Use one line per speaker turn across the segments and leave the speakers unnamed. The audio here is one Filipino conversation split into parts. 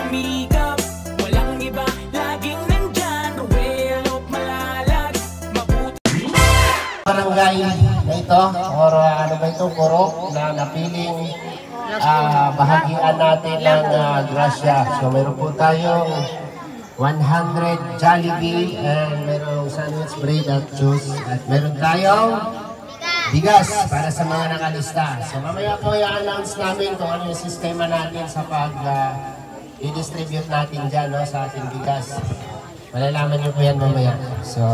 sumikap, walang iba, laging nandyan. Ruel of Malalag, mabuti.
Barangay na ito, or ano ba ito, Purok, na napiling bahagian natin ng grasya. So meron po tayong 100 Jollibee and merong sandwich bread at juice. At meron tayong bigas para sa mga nakalista. So mamaya po i-announce namin kung ano yung sistema natin sa i-distribute natin dyan, no, sa ating bigas. Malalaman nyo po yan mamaya. So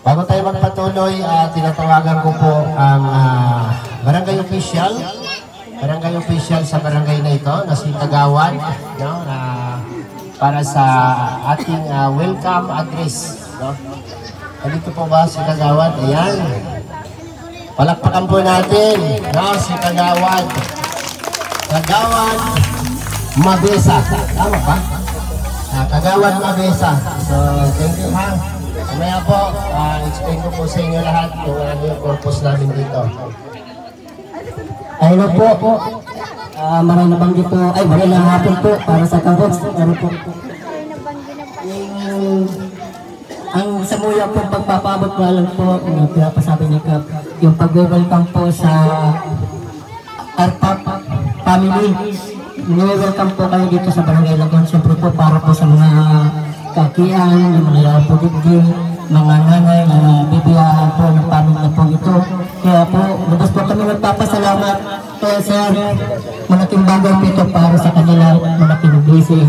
bago tayo magpatuloy, tinatawagan ko po ang barangay official. Barangay official sa barangay na ito, na si Kagawad, no, para sa ating welcome address. No? Dito po ba si Kagawad? Ayan. Palakpakan po natin, no, si Kagawad. Kagawad Mabesa. Tama ba? Kagawad Mabesa. So, thank you, ha. Mamaya po, explain ko po sa inyo lahat kung ano yung purpose namin dito.
Hello po. Maraming nabanggit po. Ay, maraming hapon po para sa kahots. Ano po? Ang samuya po pagpapabot ko lang po, pinapasabi ni Kap, yung pag-welcome po sa Arpap family. Welcome po kayo dito sa Barangay Lagon. Siyempre po para po sa mga kakian, yung mga yapudigin, mga nanay, mga bibiyahan po ng pamilya po ito. Kaya po, lubos po kami nagpapasalamat kaya sa malaking bagay po ito para sa kanila, malaking blessing.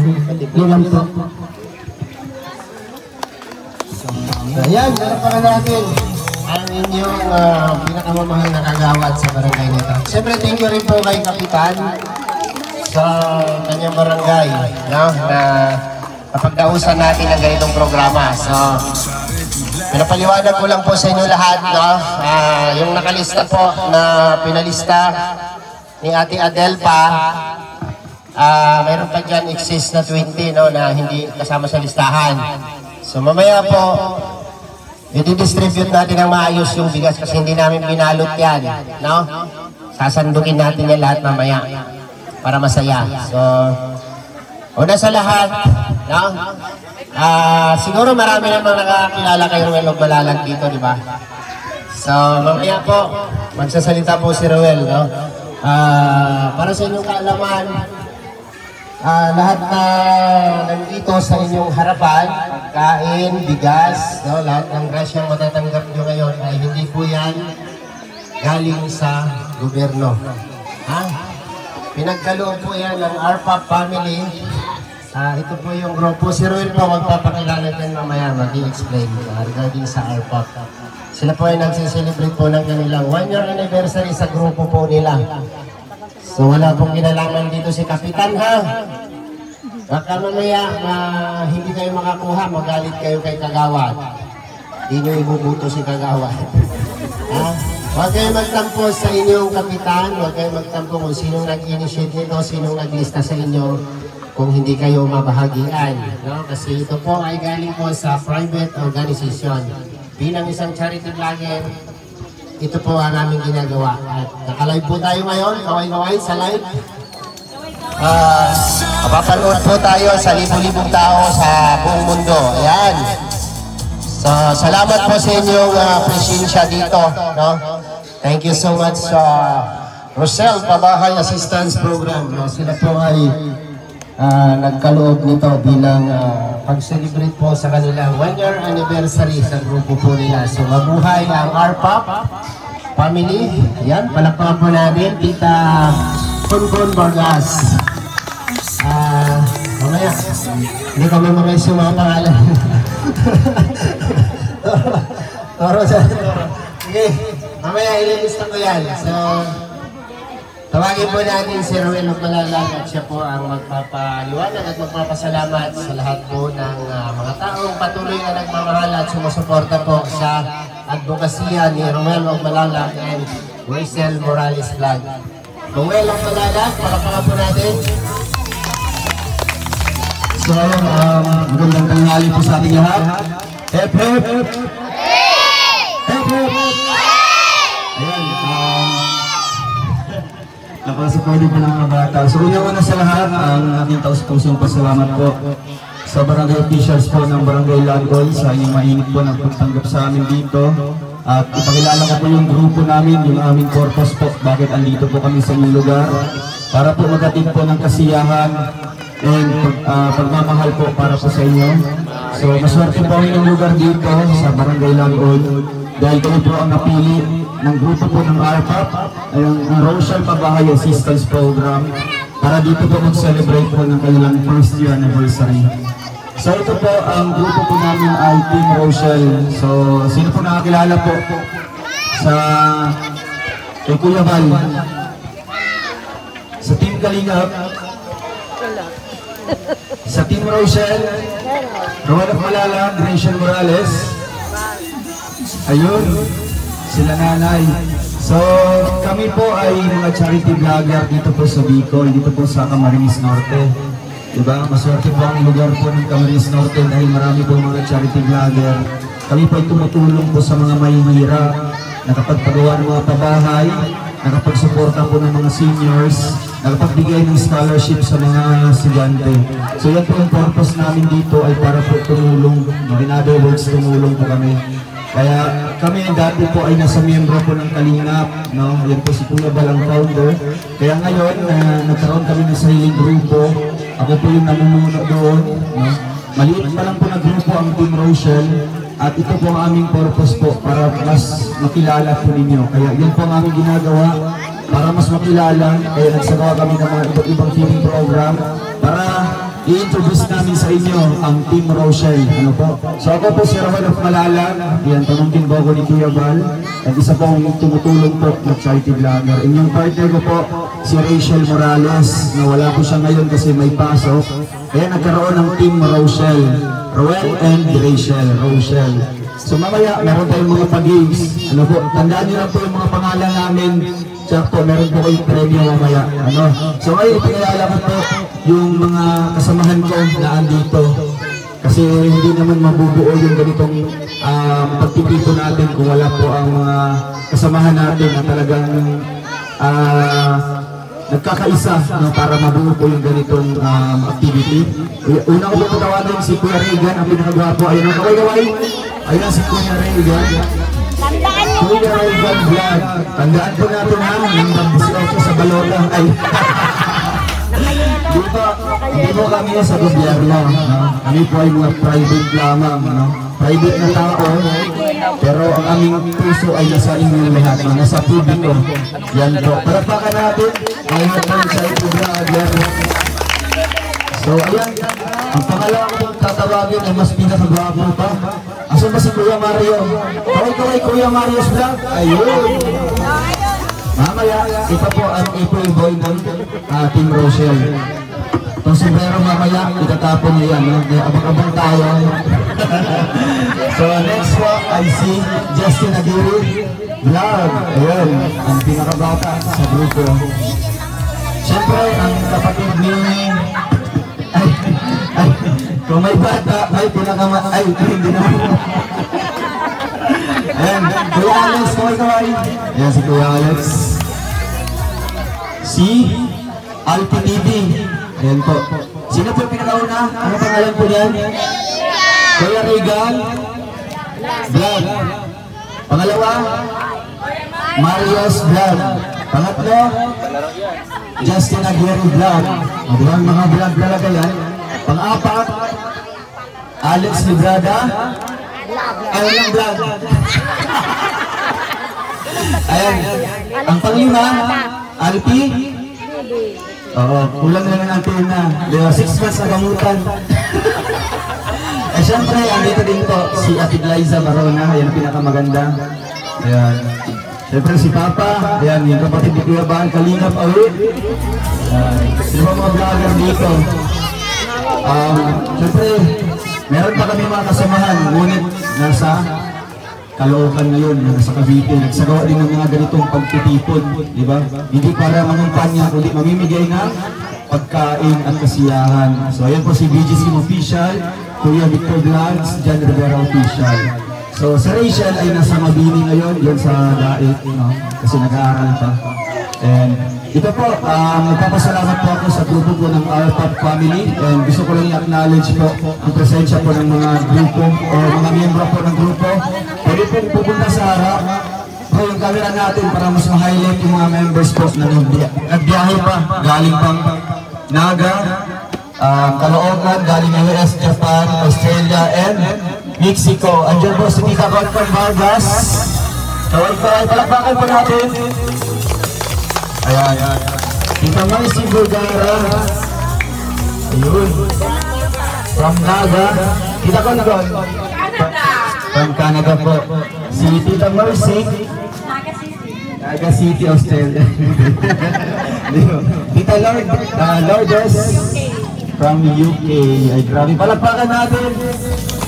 Yun lang po.
Ayan, meron pa natin ang inyong pinakamamahal na kagawad sa barangay nito. Siyempre, thank you rin po kay Kapitan sa kanyang barangay, no, na kapagdausan natin ang ganitong programa. So, pinapaliwanag ko lang po sa inyo lahat, no, yung nakalista po na pinalista ni Ate Adelpa, mayroon pa dyan excess na 20, no, na hindi kasama sa listahan. So mamaya po, i-distribute natin ang maayos yung bigas kasi hindi namin binalot yan, no? Sasandukin natin yan lahat mamaya para masaya. So, una sa lahat, no? Siguro marami namang nakakilala kay Ruel of Malalag dito, di ba? So, mamaya po, magsasalita po si Ruel, no? Para sa inyong kaalaman, lahat na nandito sa inyong harapan, kain, bigas, no, lahat ng grasyang matatanggap nyo ngayon ay hindi po yan galing sa gobyerno. Pinagkaloob po yan ng Arpap family. Ito po yung grupo. Si Ruel po magpapakilala din mamaya, mag-i-explain regarding sa Arpap. Sila po ay nagsiselebrate po ng kanilang 1-year anniversary sa grupo po nila. So wala pong kinalaman dito si Kapitan, ha? Baka mamaya hindi kayo makakuha, magalit kayo kay Kagawad. Hindi nyo ibubuto si Kagawad. Ha? Huwag kayo magtampo sa inyong Kapitan, huwag kayo magtampo kung sinong nag-initiate nito, sinong naglista sa inyo kung hindi kayo mabahagian. No? Kasi ito po ay galing po sa private organization. Bilang isang charity vlogger, ito po ang aming ginagawa. At naka-live po tayo ngayon, kaway-kaway sa live. Mapapanood po tayo sa libo-libong tao sa buong mundo. Ayan. So, salamat po sa inyong presensya dito. No? Thank you so much sa Rosel Pabahay Assistance Program. No? Sila po ay nagkaloob nito bilang pag-celebrate po sa kanilang 1-year anniversary sa grupo po nila. So, mabuhay ang Arpap family. Ayan, palakpakan po natin. Tita Kunbon Vargas. Mamaya, hindi kami mag-iso mga pangalan. Toro sa Toro. Sige, mamaya ililista ko yan. So, tawagin po natin si Ruel of Malalag at siya po ang magpapaliwanag at magpapasalamat sa lahat po ng mga taong patuloy na nagmamahal at sumusuporta po sa advokasya ni Ruel of Malalag and Rachel Morales Vlog. Ruel of Malalag, palakpakan po natin.
So, magandang tanghali po sa ating lahat. Hep, hep! Hep, hep! Ayan,
napasupportive po ng mga bata. So una sa lahat, ang aking taus-pusong pasalamat po sa barangay officials po ng Barangay Lagol sa inyong mainit po ng pagtanggap sa amin dito. At ipakilala ko po yung grupo namin, yung aming purpose po, bakit andito po kami sa inyong lugar. Para po maghatid po ng kasiyahan and pagmamahal po para po sa inyo. So maswerte po ang inyong lugar dito sa Barangay Lagol. Dahil kami po ang napili ng grupo po ng RPAP, ang Rochelle Pabahay Assistance Program, para dito po mag-celebrate po ng kanilang first year anniversary. So ito po, ang grupo po namin ay Team Rochelle. So sino po nakakilala po sa kay Kuya Val? Sa Team Kalingap? Sa Team Rochelle? Rowan of Malala, Gracian Morales? Ayun, sila nanay. So kami po ay mga charity vlogger dito po sa Bicol, dito po sa Camarines Norte. Diba? Maswerte po ang lugar po ng Camarines Norte dahil marami po mga charity vlogger. Kami po ay tumutulong po sa mga mahihirap, nakapagpagawa ng mga pabahay, nakapagsuporta po ng mga seniors, nakapagbigay ng scholarship sa mga estudyante. So yan po yung purpose namin dito ay para po tumulong. In other words, tumulong po kami. Kaya kami dati po ay nasa miyembro po ng Kalingap, no? Yan po si Kuya Balang founder. Kaya ngayon, nagkaroon kami ng sariling grupo. Ako po yung namumuno doon, no? Maliit pa lang po na grupo ang Team Rochelle. At ito po ang aming purpose po para mas makilala po ninyo. Kaya yan po ang aming ginagawa para mas makilala. Kaya nagsagawa kami ng mga iba't ibang teaming program para i-introduce namin sa inyo ang Team Rochelle. Ano po? So ako po si Rowan of Malala. Yan, pamangkin ko ni Kuya Val. At isa po ang tumutulong po ng charity vlogger. Inyong partner ko po, si Rachel Morales, na wala po siya ngayon kasi may pasok. Kaya nagkaroon ng Team Rochelle. Rowan and Rachel. Rochelle. So mamaya, meron tayong mga pag-games. Ano po? Tandaan nyo lang po yung mga pangalan namin. Tsaka po, meron po kayong premyo mamaya. Ano? So ngayon, ipinalala ko po yung mga kasamahan ko na andito. Kasi hindi naman mabubuo yung ganitong pagtitipon natin kung wala po ang mga kasamahan natin na talagang nagkakaisa, no, para mabuo po yung ganitong activity. Una ko po patawagan si Kuya Regan, ang pinakagwapo. Ayun ang kaway-kaway. Ayun ang si Kuya Regan. Kuya Regan Vlog. Tandaan po natin ha, yung mag-18 sa balota. Ay. Hindi po kami sa gobyerno. No? Kami po ay mga private lamang. No? Private na tao. Pero ang aming puso ay nasa inyong lahat. No? Nasa publiko. Yan po. Parapakan natin. Ngayon po sa ito vlogger. So ayan. Ang pangalawa ko pong tatawagin ay mas pinakagwapo pa. Asan ba si Kuya Mario? Kaway Kuya Mario's vlog. Ayun. Mamaya, ito po ang April Boy ng Team Rochelle. Itong sombrero mamaya, itatapon niya yan. No? Abang-abang tayo. So next po, I see Justin Aguirre Vlog. Ayun, ang pinakabata sa grupo. Siyempre, ang kapatid ni... Kung may bata, may pinakama... Hindi naman. Ayan, Kuya Alex, kaway-kaway. Ayan si Kuya Alex. Si Alpi TV. Ayan po. Sino po yung pinakauna? Ano pangalan po niyan? Kuya Regan Vlog. Pangalawa, Mario's Vlog. Pangatlo, Justin Aguirre Vlog. Diba mga vlog talaga yan? Pang-apat, Alex Librada. Ayaw lang vlog. Ayan. Ang panglima, Alpi. Oo, kulang na ng antena. 6 months na gamutan. Eh syempre, andito din po si Ate Liza Barona. Ayan ang pinakamaganda. Ayan. Syempre si Papa. Ayan, yung kapatid ni Kuya Bahan, Kalingap Awi. Sino ba mga vlogger dito? Syempre, meron pa kami mga kasamahan, ngunit nasa Caloocan ngayon, nasa Cavite. Nagsagawa din ng mga ganitong pagtitipon, di ba? Hindi para mangumpanya, kundi mamimigay ng pagkain at kasiyahan. So ayan po si BGC Official, Kuya Victor Vlogs, John Rivera Official. So si Rachel ay nasa Mabini ngayon, yun sa Daet, no? Kasi nag-aaral pa. And Ito po, nagpapasalamat po ako sa grupo po ng RPAP family and gusto ko lang i-acknowledge po ang presensya po ng mga grupo o mga miyembro po ng grupo. Pwede po pupunta sa harap po yung camera natin para mas ma-highlight yung mga members po na nagbiyahe pa, galing pang Naga, Caloocan, galing US, Japan, Australia, and Mexico. Andiyan po si Tita Concord Vargas. Kaway-kaway, palakpakan po natin. Ayan. Tita Marcy Vergara. Ayun. From Naga. Tita Concord. From Canada po. Si Tita Marcy. Naga City, Australia. Tita Lourdes. From UK. Ay, grabe. Palakpakan natin.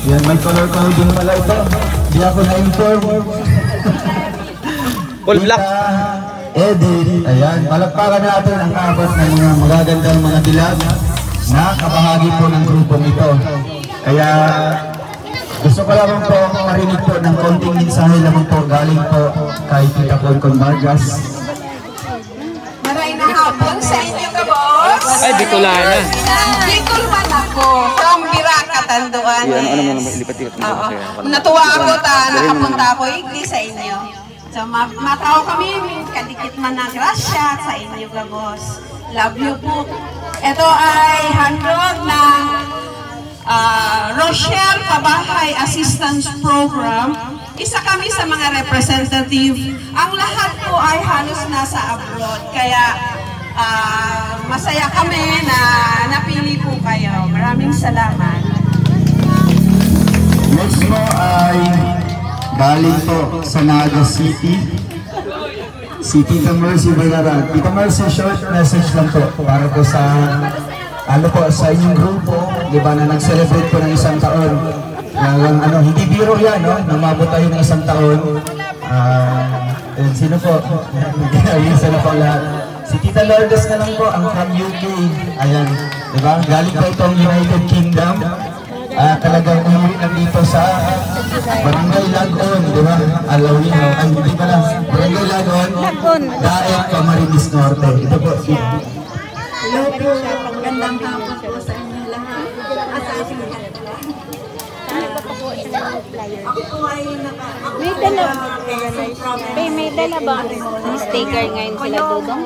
Yan, may color coding pala ito. Hindi ako na-inform.
All black.
Edith. Ayan, palakpakan natin ang apat na mga magagandang mga dilag na kabahagi po ng grupong ito. Kaya gusto ko lamang po marinig po ng konting mensahe lamang po galing po kay Tita Concord Vargas.
Maray na hapon sa inyo ka, boss.
Ay, Bicolana.
Bicol man ako. From Bira, Katanduan.
Lipat-lipat mo
Oo. Natuwa ako nakapunta ako sa inyo. So, matao kami, kadikit man na grasya sa inyo ka, boss. Love you po. Ito ay handog ng Rochelle Pabahay Assistance Program. Isa kami sa mga representative. Ang lahat po ay halos nasa abroad. Kaya masaya kami na napili po kayo. Maraming salamat.
Next po ay galing po sa Naga City. Si Tita Mercy Vergara. Tita Mercy, short message lang po para po sa sa inyong grupo, di ba, na nag-celebrate po ng isang taon. Hindi biro yan, no? Namabot tayo ng isang taon. Sino po? Isa na po lahat. Si Tita Lourdes na lang po, ang from UK. Ayan, di ba? Galing pa itong United Kingdom. Talagang umuwi na dito sa Barangay Lagon, di ba? Alawin, ay hindi pala. Barangay Lagon, Daet, Camarines Norte. Ito po,
Hello po, magandang hapon po sa inyo lahat.
May dala ba sticker ngayon sila, Dudong?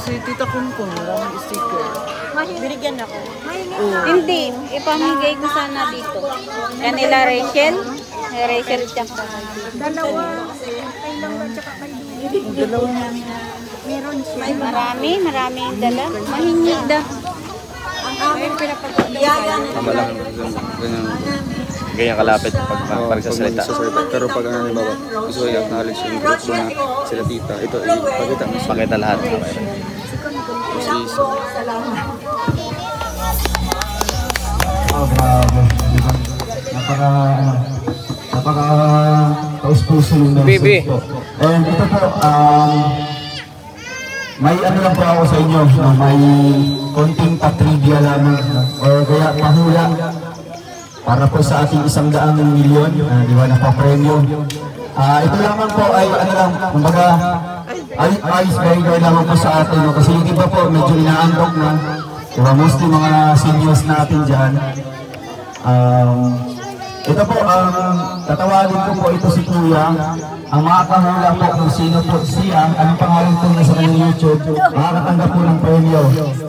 Si Tita Kumpong, maraming sticker.
Binigyan ako. Hindi, ipamigay ko sana dito. Kanila Rachel. Rachel siya. Dalawa. Maraming dala. Mahingi da.
Ang aming pinapagpapayagan.
Tama lang, ganyan kalapit pag nagsasalita. Pero pag gusto ko i-acknowledge yung grupo na sila Tita, ito, pakita lahat.
oh, grabe. Napaka taus-puso yung message po. And ito po, may lang po ako sa inyo, may konting patrivia lamang or kaya pahula para po sa ating 100 milyon, di ba, napapremyo. Ito lamang po ay kumbaga icebreaker lamang po sa atin, kasi yung iba po medyo inaantok na, di ba, mostly mga seniors natin dyan. Ito po, tatawagin ko po ito si Kuya. Ang makakahula po kung sino po siya, anong pangalan po na sa kanyang YouTube, makakatanggap po ng premyo.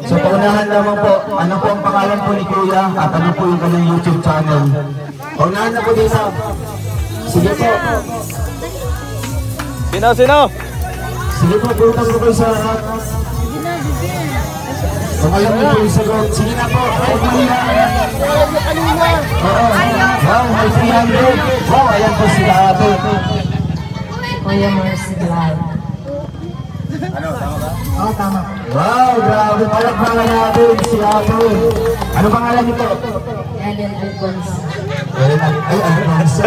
So paunahan naman po, ano po ang pangalan po ni Kuya at ano po yung kanyang YouTube channel. Paunahan na po dito. Sige po.
Sino?
Sige po, punta po kayo sa harap. Kung alam niyo po yung sagot, sige na po. Huwag mahina. Oo. Wow, may 300. Wow, ayan po sila ate.
Kuya Mercy Glad.
Ano, tama ba?
Oo, tama.
Wow, grabe. Palakpakan natin si ate. Ano pangalan nito?
Ellen Alfonso.
Ay, Alfonso.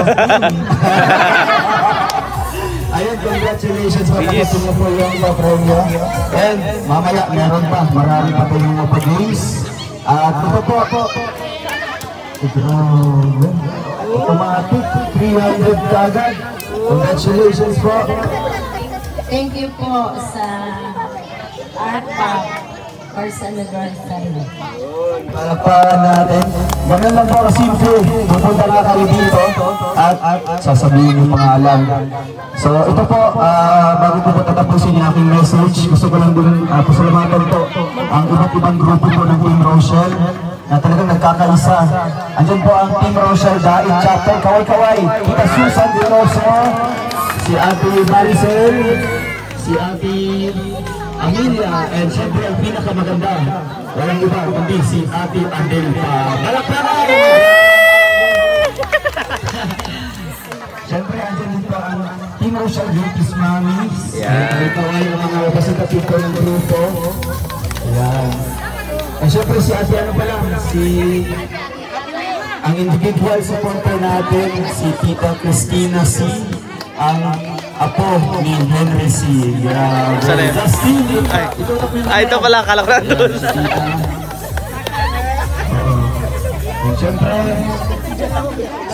Ayun, congratulations sa pagkasin mo po yung premyo. And mamaya meron pa, marami pa po yung mga pag-games. At ito po ako. Grabe. Automatic, 300 kagad. Congratulations po.
Thank you po sa Arpa first anniversary.
Palakpakan natin. Ganun lang po kasimple. Pupunta na kayo dito at sasabihin yung pangalan. So ito po, bago po tatapusin yung aking message, gusto ko lang din pasalamatan po ang iba't ibang grupo po ng Team Rochelle na talagang nagkakaisa. Andyan po ang Team Rochelle Dait Chapter, kaway-kaway. Kita Susan Dinoso, si Ate Maricel, si Ate Amelia, and syempre ang pinakamaganda, walang iba kundi si Ate Adel pa. Palakpakan! Syempre andyan din po ang Team Rochelle Beauty's Mommies. Ito ay ang mga representative po ng grupo. Ayan. And syempre si Ate ano pala, si ang individual supporter natin, si Tita Christina C. Ang apo ni Henry C. Justin!
Ito pala, akala ko nandun.
Siyempre,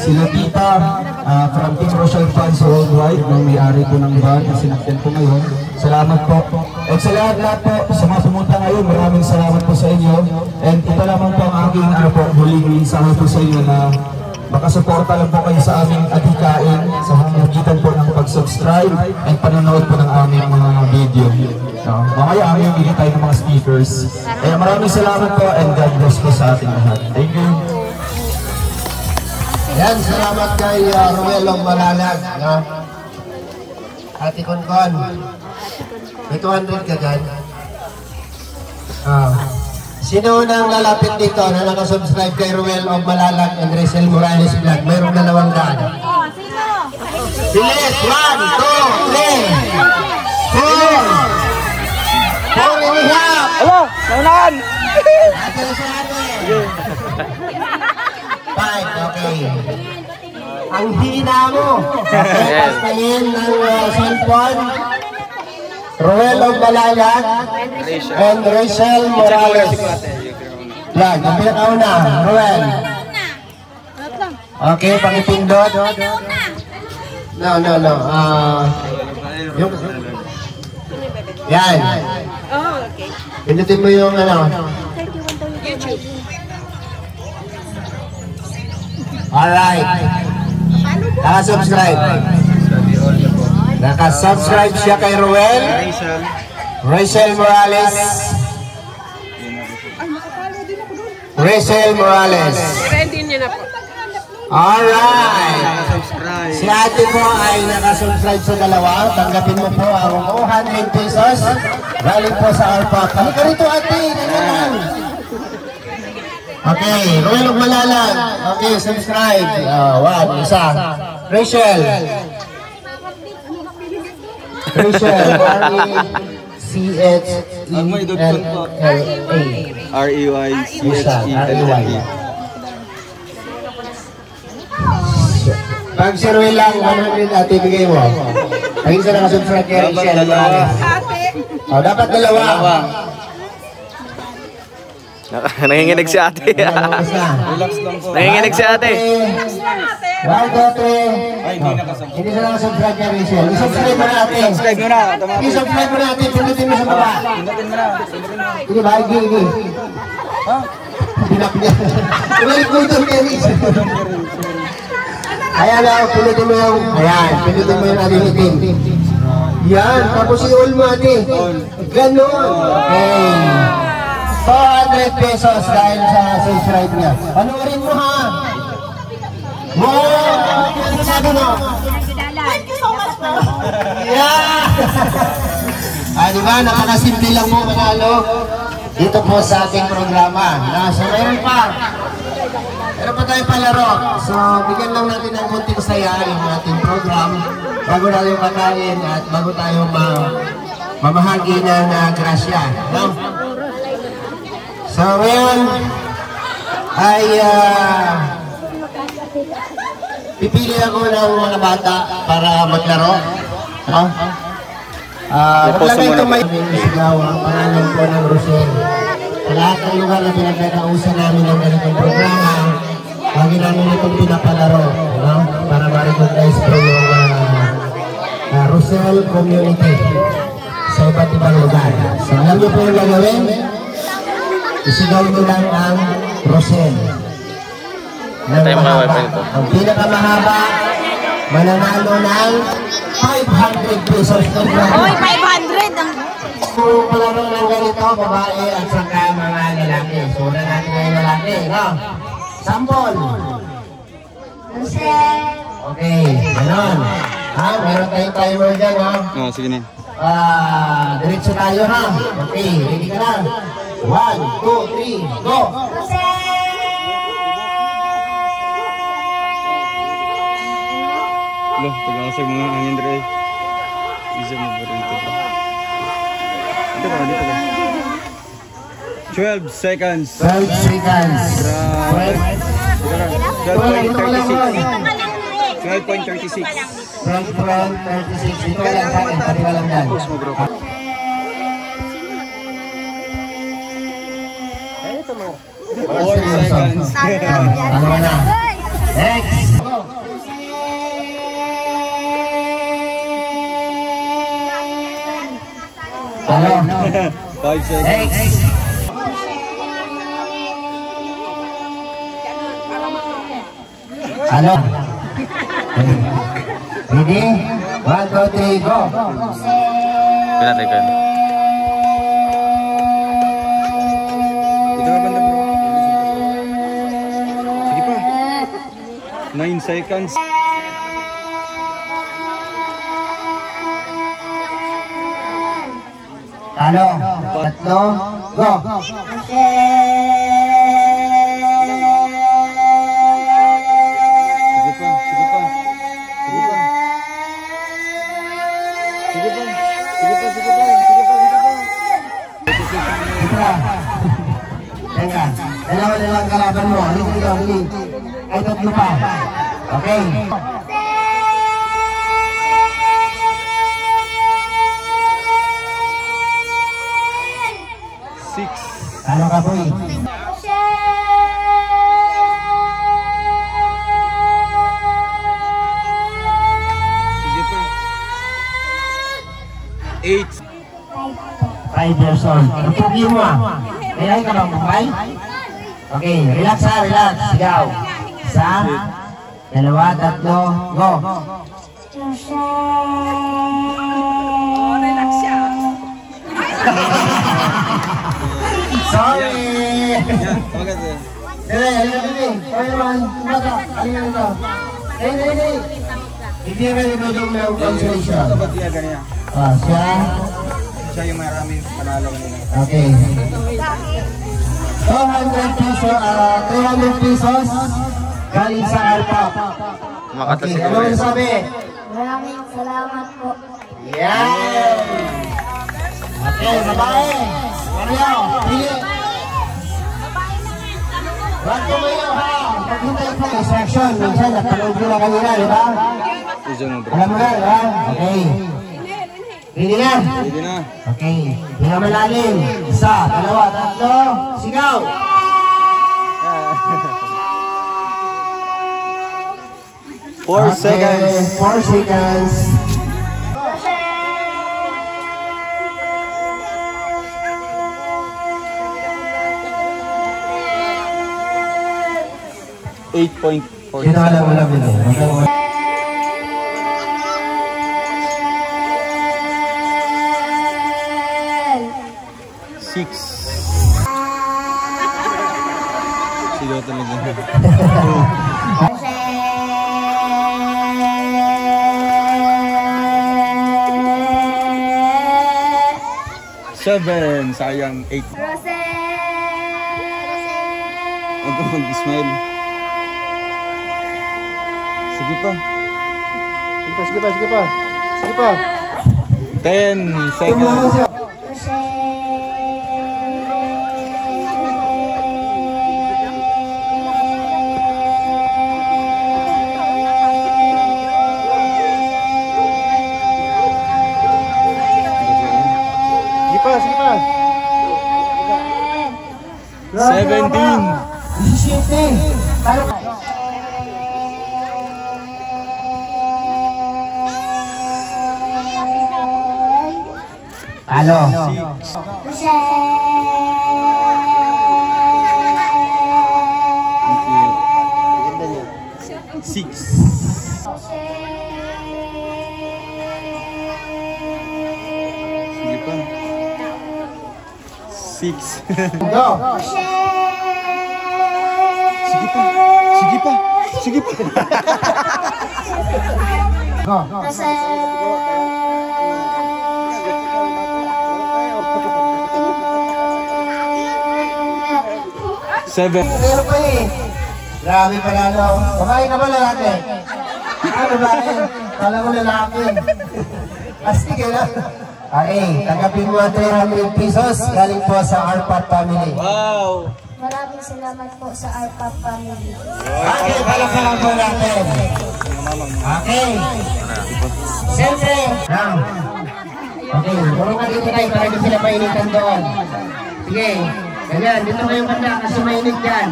sila Tita from Team Rochelle Fans Worldwide, na may-ari po ng band na sinakyan po ngayon. Salamat po. At sa lahat po, sa mga pumunta ngayon, maraming salamat po sa inyo. And ito lamang po ang aking huling mensahe po sa inyo na makasuporta lang po kayo sa aming adhikain sa pamamagitan po ng pag-subscribe and panonood po ng aming mga video. Mamaya aming bigyan tayo ng mga speakers. Kaya maraming salamat po and God bless po sa ating lahat. Thank you.
Yan, salamat kay Ruelo Malalag. Ate Konkon. May 200 ka dyan. Sino unang lalapit dito na nakasubscribe kay Ruel of Malalag and Rachel Morales Vlog? Mayroong 200. Bilis! 1, 2, 3, 4! 4 and a half!
Hello! Naunahan!
Ate na siya ate! 5, okay. Ang hina mo! Okay, pastayin ng cellphone. Ruel of Malalag and Rachel Morales Vlog. Ang pinakauna, Ruel. Okay, pakipindot. No. Yan. Pindutin mo yung ano. Alright. Nakasubscribe siya kay Ruel, Rachel Morales, Alright. Si ate po ay nakasubscribe sa dalawa. Tanggapin mo po ang 200 pesos galing po sa ARPA. Halika rito ate. Okay, Ruel of Malalag. Okay, subscribe. 1, isa. Rachel, R-E-Y-C-H-E-L-L-A. Pag si Ruel lang, 100 ate, bigay mo. Pag isa nakasubscribe kay Rachel. Dapat dalawa.
Nanginginig si ate. Nanginginig si ate.
Hindi sa lang subscribe kay Rachel. I-subscribe mo natin. I-subscribe mo natin. Pindutin mo sa baba. Hindi ba? Hindi. Pinalik mo ito kay Rachel. Ayan lang. Pindutin mo yung pindutin mo yung ating itim. Yan. Tapos i-all mo ate. Ganon. Okay. 200 pesos dahil sa subscribe niya. Panoorin mo ha. Wow! Sabi mo.
Thank you so much po.
Yeah! Diba? Nakakasimple lang mo manalo dito po sa ating programa. So mayroon pa tayong palaro. So bigyan lang natin ng konting saya yung ating program bago natin pakain at bago tayo mamahagi ng grasya. No? So ngayon ay pipili ako ng mga bata para maglaro. Wala na ito may sigaw ang pangalan po ng Rochelle. Sa lahat ng lugar na pinagkakausan namin ng ganitong programa, lagi namin itong pinapalaro para ma-recognize po yung Rochelle community. So sa iba't ibang lugar. So alam niyo po yung gagawin? Isigaw niyo lang ang Rosel. Ang pinakamahaba, mananalo ng 500 pesos.
Oy, 500 ang...
So, palaro ng ganito, babae at saka mga lalaki. So, na natin ngayon lalaki, no? Sampol. Okay, ganon. Ha, meron tayong timer dyan, ha?
Oo, sige na.
Diretso tayo, ha? Okay, ready ka na? 1, 2, 3, go!
Loh, tagasag mga hangin dre. Isa mo ba rin ito? Ito ba, dito ba? 12 seconds.
12 seconds.
12.36. 12.36.
12.36. Dito lang sa akin, pati lang yan.
Push mo bro.
Ito mo.
4 seconds.
Ano na? Next! Ano?
5 seconds.
Next! Ano? Ready? 1, 2, 3, go!
Kaya tayo kayo. Ito nga banda bro. Sige pa. 9 seconds.
Talo. Tatlo. Go.
Sige pa. Sige pa. Sige pa. Sige pa. Sige pa. Sige pa. Sige pa. Sige pa.
Itra. Teka. Dalawa ang kalaban mo. Halika dito. Halika. Ay, tatlo pa. Okay. Ano ka, boy?
Sige pa. 8.
5 years old. Ang pugi mo, ah. Kaya ka bang buhay? Okay, relax, ha, relax. Sigaw. Isa, dalawa, tatlo, go.
Relax siya.
Sorry!
Yan, okay sir.
Kaya naman, bata, alin ito? Hey. Hindi ka nilulong ng consolation.
Ito ba't yan ganyan?
Siya.
Siya yung maraming panalo nila.
Okay. 200 pesos, 300 pesos galing sa Arpap. Okay, ano yung sabi?
Maraming salamat po.
Yan! Okay, babae. Mario, pili. Huwag tumayo, ha? Paghintay po yung section. Minsan, napanood nyo na kanina, di ba?
Isa mo bro.
Alam mo na, di ba? Okay. Pili na.
Pwede na.
Okay. Hinga malalim. Isa, dalawa, tatlo. Sigaw!
4 seconds.
4 seconds.
$8.4.
Dito ka lang wala bili.
Six. Sigaw talaga. Seven. Sayang. 8. Huwag ka mag-smile. Sige pa. Sige pa. 10 seconds. Sige pa. 17.
Halo.
Six. Sige pa. Six.
Go.
Sige pa. Sige pa. Sige pa.
Go.
Seven.
Meron pa eh. Grabe panalo. Kumain ka ba lalaki? Ano ba eh? Kala mo lalaki. Astig eh na. Okay, tagapin mo ang 300 pesos galing po sa Arpat family.
Wow.
Maraming salamat po sa Arpap family.
Okay, palakpakan po natin. Okay. Siyempre. Now. Okay, puro ka dito tayo para hindi sila mainitan doon. Sige. Ganyan, dito kayong banda kasi mainit yan.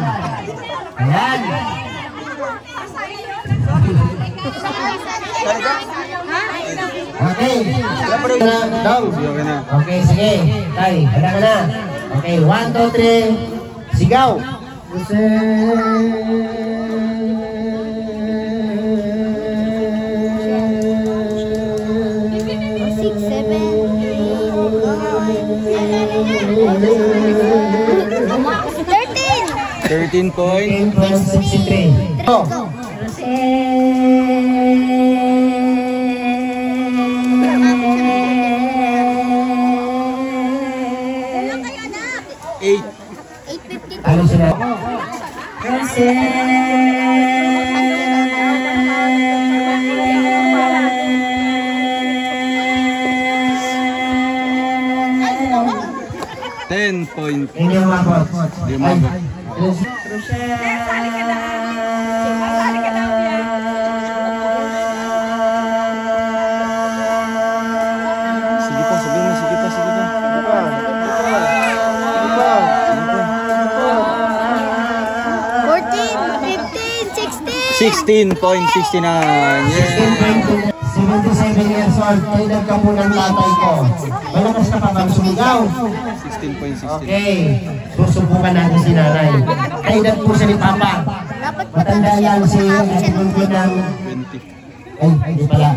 Ayan. Okay. Down. Okay, sige. Tay, banda ka na. Okay, 1, 2, 3. Sigaw.
Thirteen point.
10.63. Go.
Eight.
Ano sila?
Ten point.
Hindi umabot.
Hindi umabot. Sige pa, sige na, sige pa, sige pa. 16.69. Yeah.
77 years old, kailan ka po ng tatay ko. Malakas ka pa bang sumigaw?
16.16.
Okay, susubukan natin si nanay. Kailan po siya ni Papa. Matanda yan si Atibon ko ng...
20.
Ay, hindi pala.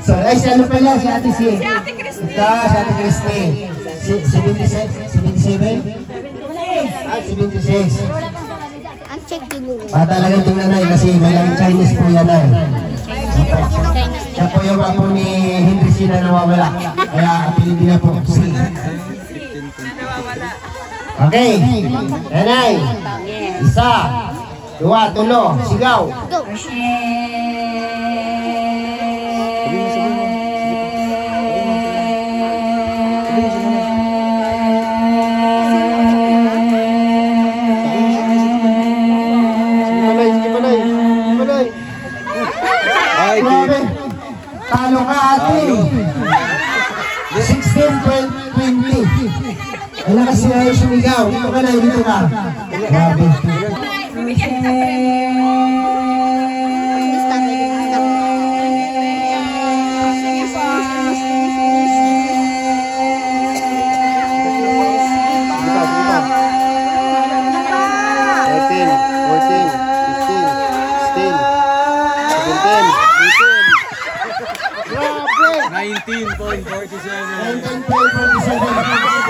So, ay, si ano pala, si Ate Si. Si Ate Christy. Ito, si Ate Christy. 77? Ah, 76.
Ang check din mo.
Talagang tingnan na kasi malang Chinese po yan ay. Siya po yung apo ni Henry C na nawawala. Kaya apelyido niya po. Si. Okay. Nanay. Isa. Dua. Tulo. Sigaw.
Go!
Ay,
Grabe. Talo ka ate. 16.20. Ay lakas siya yung sumigaw. Dito ka na, dito ka. Grabe.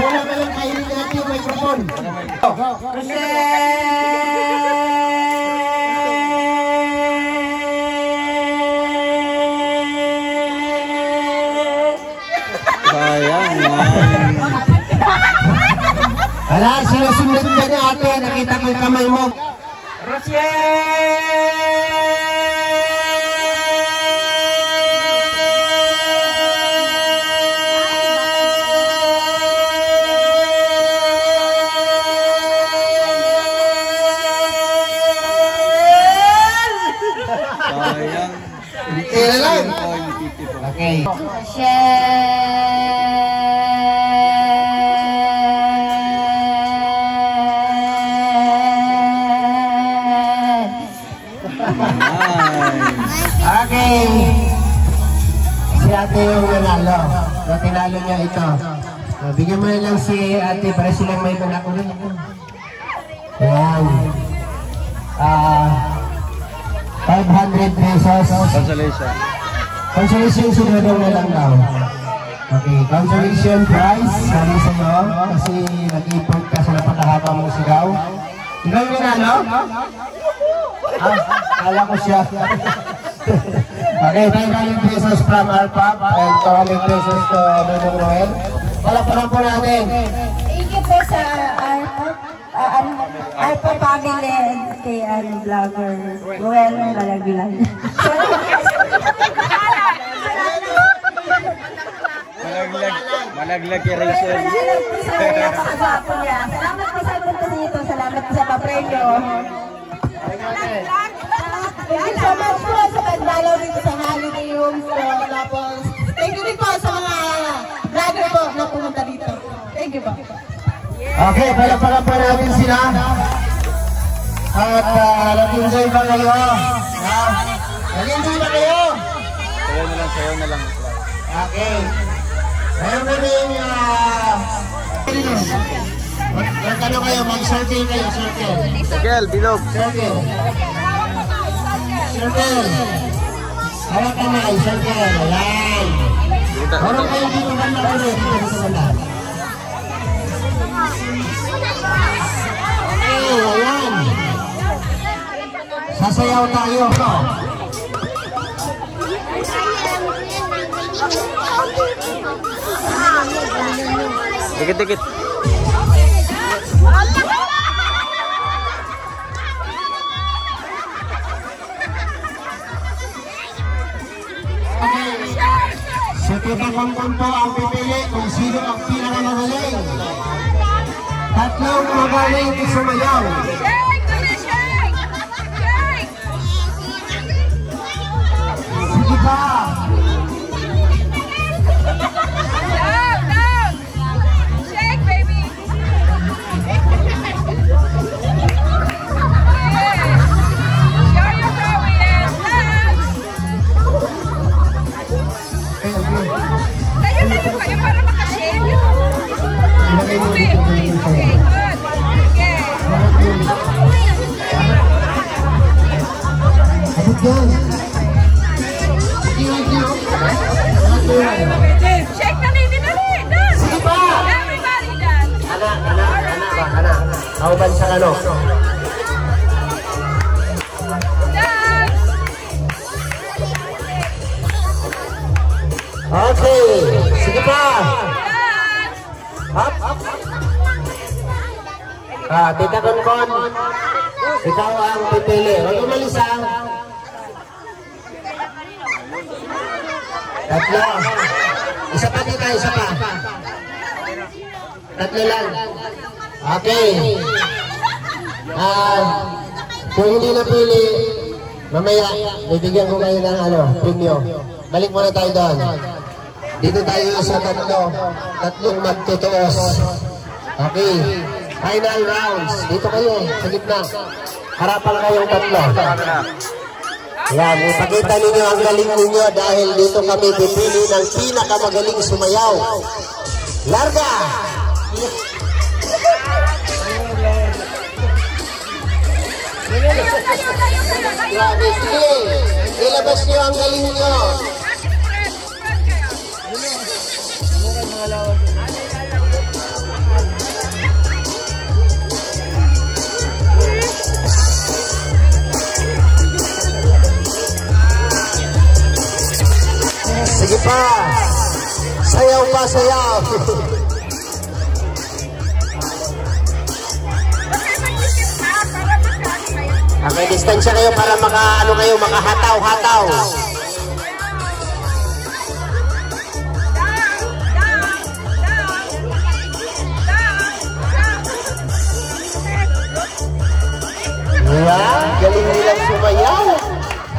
Wala ka lang kainin natin yung microphone.
sayang.
Wala, sinusunod ka niya ate. Nakita ko yung kamay mo.
Sayang.
Kaya lang. Okay. Okay. Si ate yung nanalo. So, tinalo niya ito. Bigyan mo na lang si ate para silang may manakulit. Ayan. 500 pesos.
Consolation.
Consolation, sinunod na lang daw. Okay, consolation prize. Sabi sa iyo, kasi nag-import ka sa napakahaba mong sigaw. Ikaw yung nanalo? Kala ko siya. Okay, 500 pesos from RPAP and 200 pesos to Dodong Noel. Palapakan po natin.
Thank you po sa RPAP family kay vlogger Ruel Malaglag.
Malaglag kay Rachel.
Salamat po sa punta dito. Salamat po sa papremyo. Thank you so much po sa pagdalaw dito sa Holiday Homes. Tapos, thank you din po sa mga vlogger po na pumunta dito. Thank you po.
Okay, palapakan po natin sila. At nag-enjoy ba kayo? Nag-enjoy ba kayo?
Sayaw na lang.
Okay. Ngayon namin, ano kayo, mag-circle kayo, circle.
Circle, bilog.
Circle. Circle. Hawak kamay, circle. Ayan. Hawak kayo dito banda ulit. Dito banda. Okay, ayan. Sasayaw tayo.
Dikit-dikit.
Si Tita Kongkong po ang pipili kung sino ang pinakamagaling. Tatlong magaling sumayaw. Sige pa. Kauban sa ano? Okay, sige pa. Up. Tita Konkon, ikaw ang pipili. Huwag umalis ang tatlo. Isa pa tita, isa pa. Tatlo lang. Okay. Kung hindi napili, mamaya, bibigyan ko kayo ng premium. Balik muna tayo doon. Dito tayo sa tatlong magtutuos. Okay. Final rounds. Dito kayo, sa gitna. Harapan kayong tatlo. Yan, ipakita ninyo ang galing ninyo dahil dito kami pipili ng pinakamagaling sumayaw. Larga! Sige, ilabas nyo ang galing nyo. Sige pa, sayaw pa, sayaw. Okay, distansya kayo para makahataw-hataw. Yeah, galing nilang sumayaw.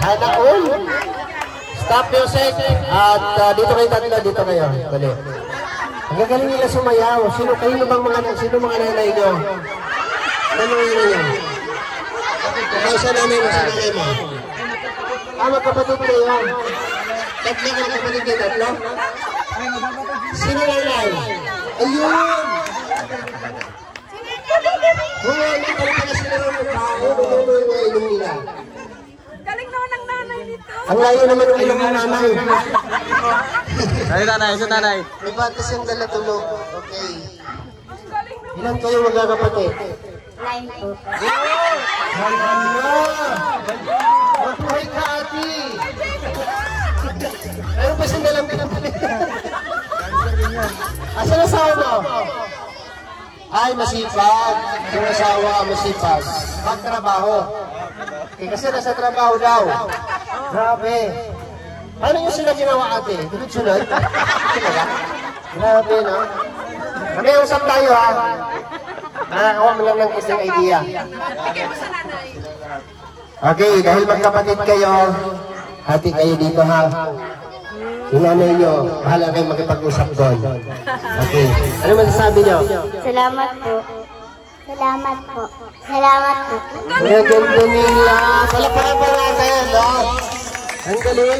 Hana all. Stop music. At dito kayo tatlo, dito kayo. Dali. Ang galing nila sumayaw. Sino mga nanay nyo? Ano nanay nyo? Ikaw sa nanay mo, sa nanay mo. Magkapatid kayo. Tatlo ka kapatid kayo, tatlo? Sino nanay? Ayun! Oo, hindi pala pala sila ng tao. Ano yung ilong nila?
Galing naman ang nanay dito.
Ang layo naman ng ilong ng nanay.
Ay, nanay, sa nanay.
May batas yung dalatulog. Okay. Ilan kayo magkakapatid?
9 po.
Mabuhay ka, ati! Ano ba siyang dalang pinapalit? Asa na asawa mo? Ay, masipag. Yung asawa, masipag. Magtrabaho. Okay, kasi nasa trabaho daw. Grabe. Ano yung sila ginawa, ate? Sunod-sunod? Grabe, no? Kami usap tayo, ha? Nakakawa mo lang ng isang idea. Okay, dahil magkapatid kayo, hati kayo dito, ha? Yung nanay nyo, bahala kayo makipag-usap doon. Okay. Ano masasabi nyo?
Salamat po. Salamat po. Salamat po.
Ang ganda nila. Palapakan pa natin, no? Ang galing.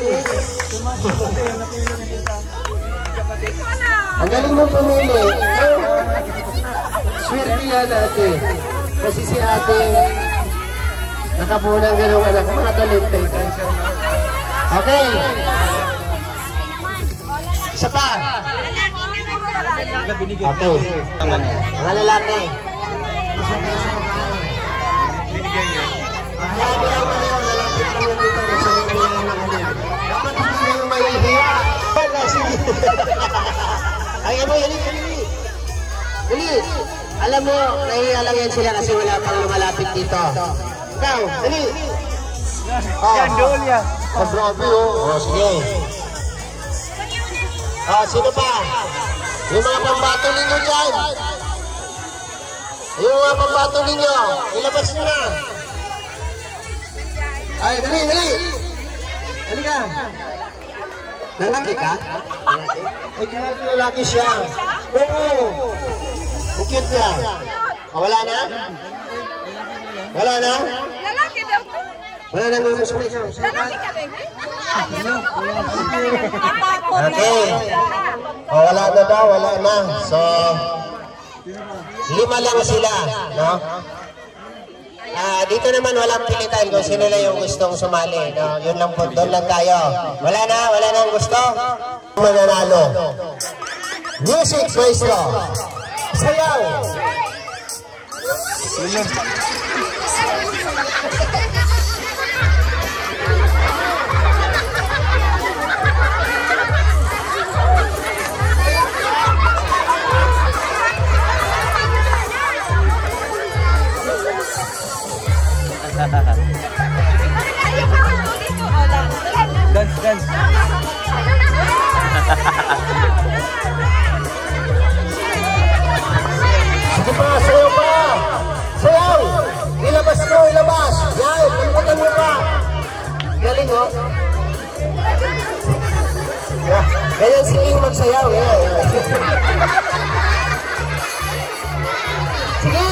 Ang galing mo pumili. Swerte yan, ate. Kasi si ate, nakabuo ng ganong anak. Mga talented. Okay. Isa pa. Okay. Mga lalaki. Dapat hindi yung mahihiya. Ay, ano, yali. Alam mo, nahihiya lang yan sila kasi wala pang lumalapit dito. Ikaw, dali. Yan, doon yan. Oh, grabe, oh. Sige. Sino pa? Yung mga pambato ninyo dyan. Yung mga pambato ninyo, ilabas nyo na. Ay, dali. Dali ka. Lalaki ka? Ay, lalaki siya. Oo. Ang cute niya. Wala na? Wala na?
Lalaki daw.
Wala na nga gusto niya.
Lalaki ka, baby.
Okay. Wala na daw, wala na. So, 5 lang sila, no? Dito naman walang pilitan kung sino lang yung gustong sumali, no? Yun lang po, doon lang tayo. Wala na ang gusto. Mananalo. Music, maestro. Sayaw.
Dance.
Sige pa, sayaw pa. Sayaw. Ilabas mo, ilabas. Yan, kalimutan mo pa. Galing, oh. Ganyan si Ing magsayaw. Sige.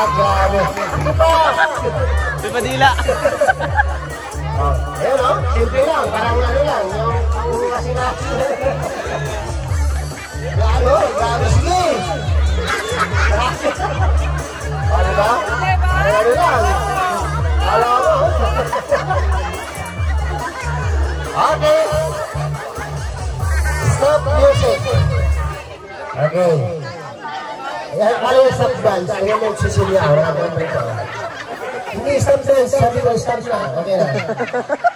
Grabe. Sige pa.
May padila.
Ayun, oh. Simple lang. Parang ano lang. Yung kasi na. Grabe. Sige. Ano ba? Ano lang. Alam mo. Okay. Stop music. Okay. Ano yung stop dance? Ano yung Cecilia? Hindi, stop dance. Sabi ko, stop na. Okay na.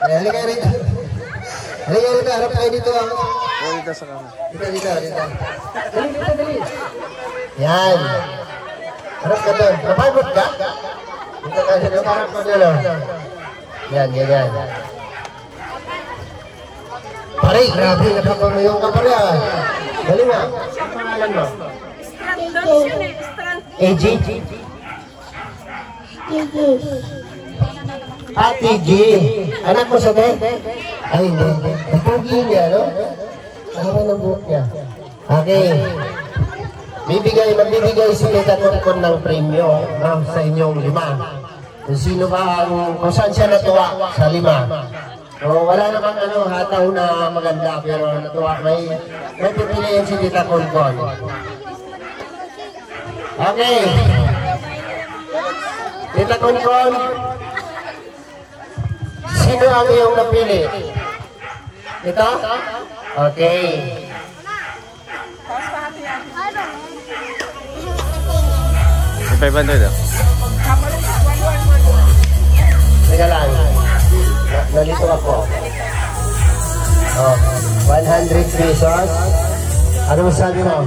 Halika rito. Harap kayo dito.
Dito sa kama.
Dito. Dali. Yan. Harap ka doon. Napagod ka? Dito ka dito. Harap ka doon. Yan. Pare, grabe. Nakapamuyong ka pare. Dali nga. Ang pangalan mo? AJ? TG. Anak mo sa bed? Ay, hindi. Ang pugi niya, no? Ano ng buhok niya? Okay. Magbibigay si Leta Turcon ng premyo sa inyong 5. Kung sino ba kung saan siya natuwa sa 5. So, wala namang hataw na maganda, pero natuwa, may pipiliin si Tita Konkon. Okay. Tita Konkon, sino ang iyong napili? Ito? Okay.
May 500 ah.
Teka lang. Nalito ako. Oh, 100 pesos. Ano masabi mo?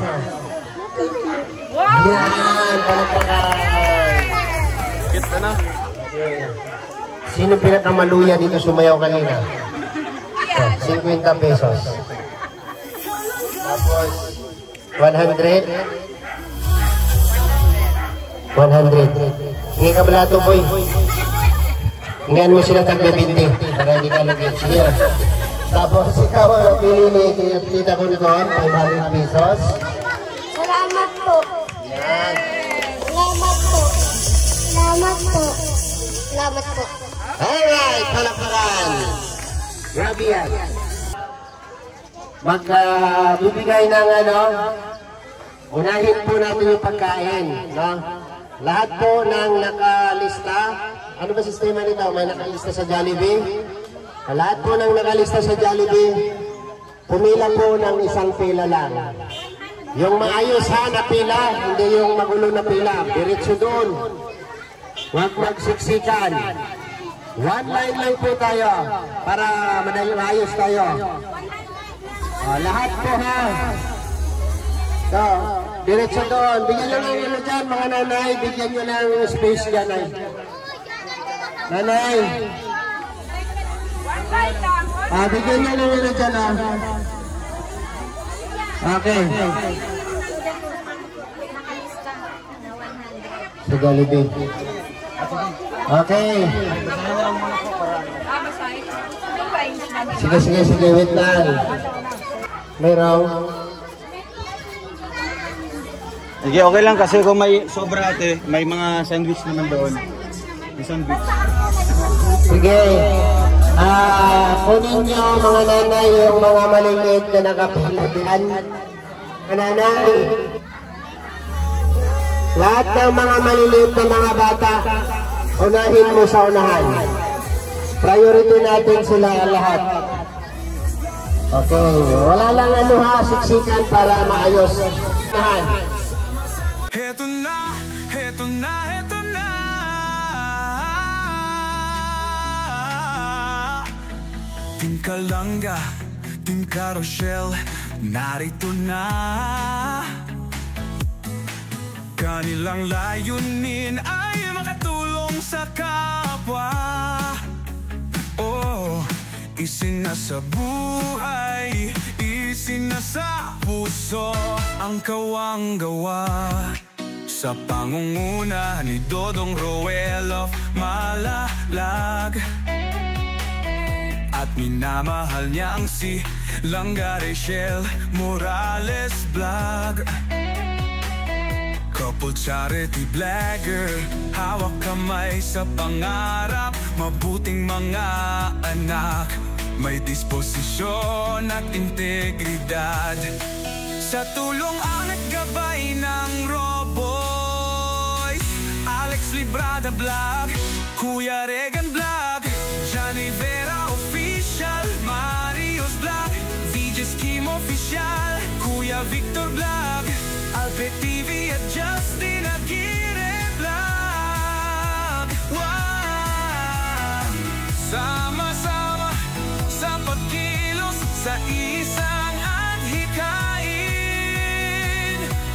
Yan! Palagpakan!
Kita na.
Sino pinakamaluya dito sumayaw kanina? Oh, 50 pesos. Tapos, 100. 100. Hindi ka balato, boy. Hingaan mo sila tagbibindi para hindi ka lagyan. Sige. Tapos ikaw ang napili ni Tita Konkon, 500 pesos.
Salamat po.
Yan.
Salamat po. Salamat po. Salamat po.
Alright, palakpakan. Grabe yan. Magbibigay ng unahin po natin yung pagkain. No? Lahat po ng nakalista. Ano ba sistema nito? May nakalista sa Jollibee? Lahat po ng nakalista sa Jollibee, pumila po ng isang pila lang. Yung maayos na pila, hindi yung magulo na pila. Diretso doon. Huwag magsiksikan. One line lang po tayo para madaling ayos tayo. Lahat po ha. So, diretso doon. Bigyan nyo lang dyan mga nanay. Bigyan nyo lang yung space dyan ay. Nanay. Bigyan nyo lang yun dyan ha. Okay. Sa Jollibee. Okay. Sige, wait lang. Mayroong.
Sige, okay lang kasi kung may sobra ate, may mga sandwich naman doon. May sandwich.
Sige. Kunin nyo mga nanay yung mga maliliit na nakapilan. Nanay. Lahat ng mga maliliit na mga bata, unahin mo sa unahan. Priority natin sila lahat. Okay. Wala lang siksikan para maayos. Unahan.
Heto na, heto na, heto na. Team Kalanga, Team Carousel, narito na. Kanilang layunin ay makatulong sa kapwa. Oh, isinasa buhay, isinasa puso ang kawang-gawa. Sa pangunguna ni Dodong Roel of Malalag, at minamahal niya ang si Langga Rachel Morales Vlog. Couple charity vlogger, hawak kamay sa pangarap, mabuting mga anak, may disposisyon at integridad. Sa tulong at gabay ng Roboy, Alex Librada Vlog, Kuya Regan Vlog, Johnny Vera Official, Marios Vlog, VJ's Kim Official, Kuya Victor Vlog, Alpet TV at Justin Aguirre Vlog. Wow! Sama-sama sa pagkilos sa isang adhikain,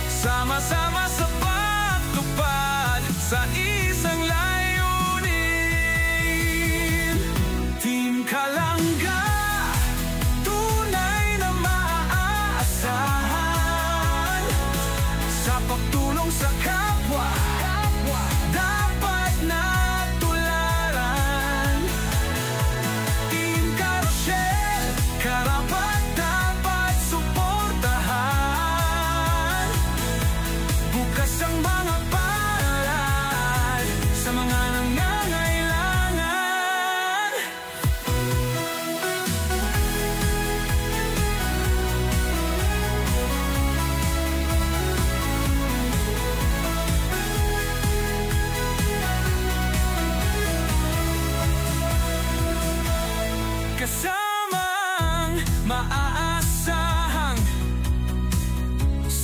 sama-sama sa pagtupad sa isang layunin. Team Kalanga, tunay na maaasahan sa pagtulong sa kapwa, dapat na tularan. Team Carousel, karapat dapat suportahan. Bukas ang mga palad sa mga nangangailangan.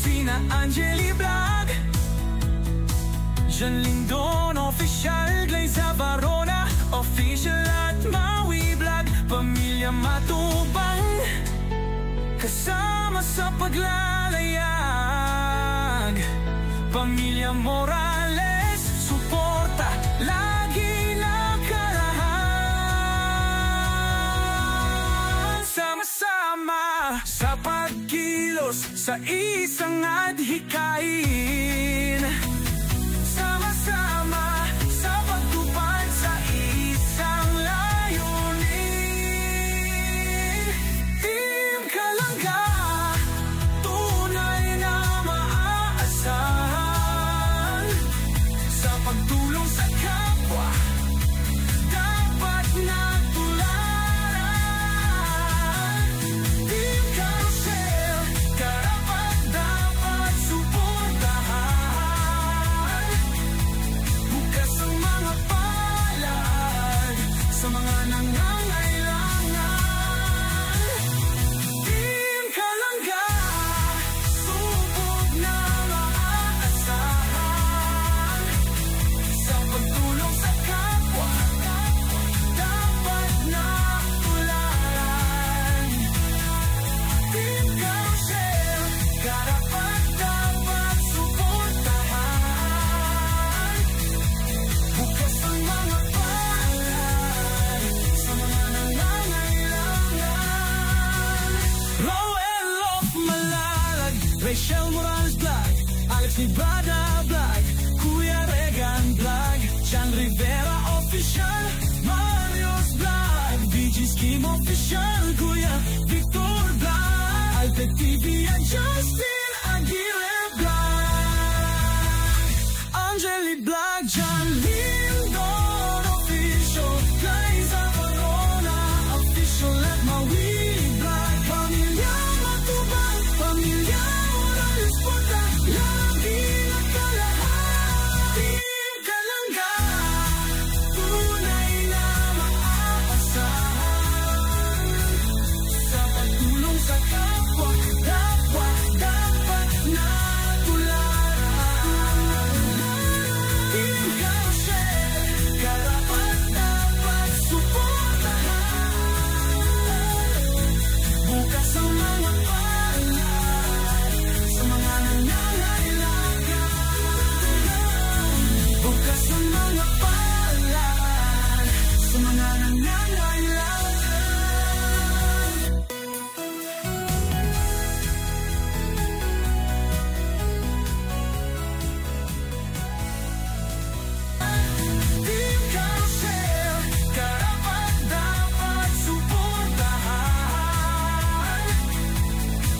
Fina Angeli Vlog, Jan Lindon Official, Glaze Varona Official at Maui Vlog, Pamilya Matubang, kasama sa paglalayag. Pamilya Morales, suporta lagi nakarahan. Sama-sama sa pagkilos sa isang adhikain. Sama-sama sa pagtupad sa isang layunin. Team Kalangga, tunay na maaasahan. Sa pagtulong sa kapwa, dapat natularan. Team Carousel, karapat-dapat suportahan. Bukas ang mga palad sa mga nangangailangan. Team Kalangga, subok na maaasahan. Sa pagtulong sa kapwa, dapat natularan. Team Carousel, karapat-dapat suportahan. Bukas ang mga palad sa mga nangangailangan. Roel of Malalag, Rachel Morales Vlog, Alex Nibrada Vlog, Kuya Regan Vlog, Chan Rivera Official, Marios Vlog, VG Scheme Official, Kuya Victor Vlog, Alpet TV at Justin Aguirre Vlog, Angeli Vlog, Jan Lindon Official, Liza Corona Official at Maui Vlog, Pamilya Matubang, Pamilya Morales Porta, lagi nakalahan. Team Kalangga, tunay na maaasahan. Sa pagtulong sa kapwa, dapat natularan. Team Carousel, karapat-dapat suportahan. Bukas ang mga palad sa mga nangangailangan. Bukas ang mga palad sa mga nangangailangan. Team Carousel, karapat-dapat suportahan.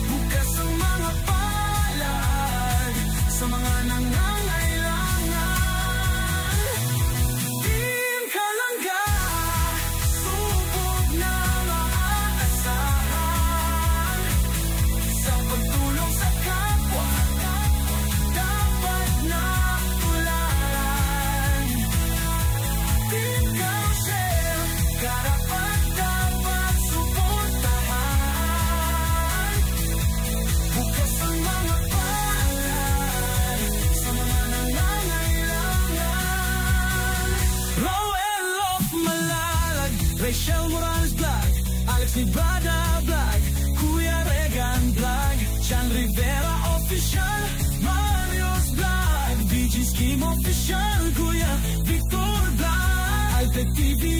Bukas ang mga palad sa mga nangangailangan. Team Kalangga, subok na maaasahan. Sa pagtulong sa kapwa, dapat natularan. Team Carousel, karapat-dapat suportahan. Bukas ang mga palad sa mga nangangailangan. Roel of Malalag, Rachel Morales Vlog, Alex Nibrada Vlog, Kuya Regan Vlog, Chan Rivera Official, Marios Vlog, VG Scheme Official, Kuya Victor Vlog, Alpet TV